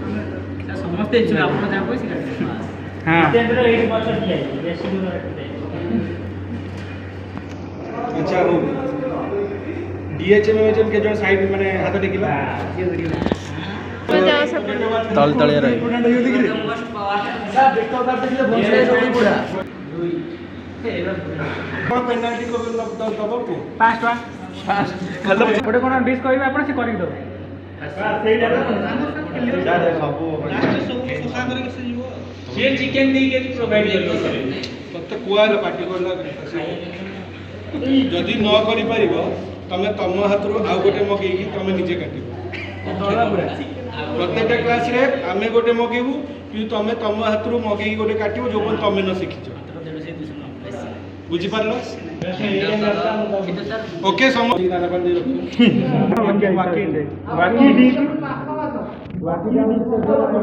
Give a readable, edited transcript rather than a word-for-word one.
ସମସ୍ତେ ଇଚ୍ଛୁକ ଆପଣ ଯାହା କହିଛି हाँ अच्छा हो डीएचएम के जो साइड माने हाथ टेकिला तल तलिया रही कौन पेनाल्टी को दबो को 5 टका ଗୋଟେ କ'ଣ ଡିସ୍ କହିବେ ଆପଣ ସେ କରିକି ଦେବେ ସେ ଚିକେନ୍ ଦେଇକି ପ୍ରୋଭାଇଡ୍ କରିବେ ତତେ କୁଆର ପାଟି କରଲା ଯଦି ନ କରିପାରିବ ତମେ ତମ ହାତରୁ ଆଉ ଗୋଟେ ମଗେଇକି ତମେ ନିଜେ କାଟିବ ପ୍ରତ୍ୟେକଟା କ୍ଲାସରେ ଆମେ ଗୋଟେ ମଗେଇବୁ କି ତମେ ତମ ହାତରୁ ମଗେଇକି ଗୋଟେ କାଟିବ ଯୋଉ ତମେ ନ ଶିଖିଛ ବୁଝିପାରିଲ ओके समझ दाना पानी रखो बाकी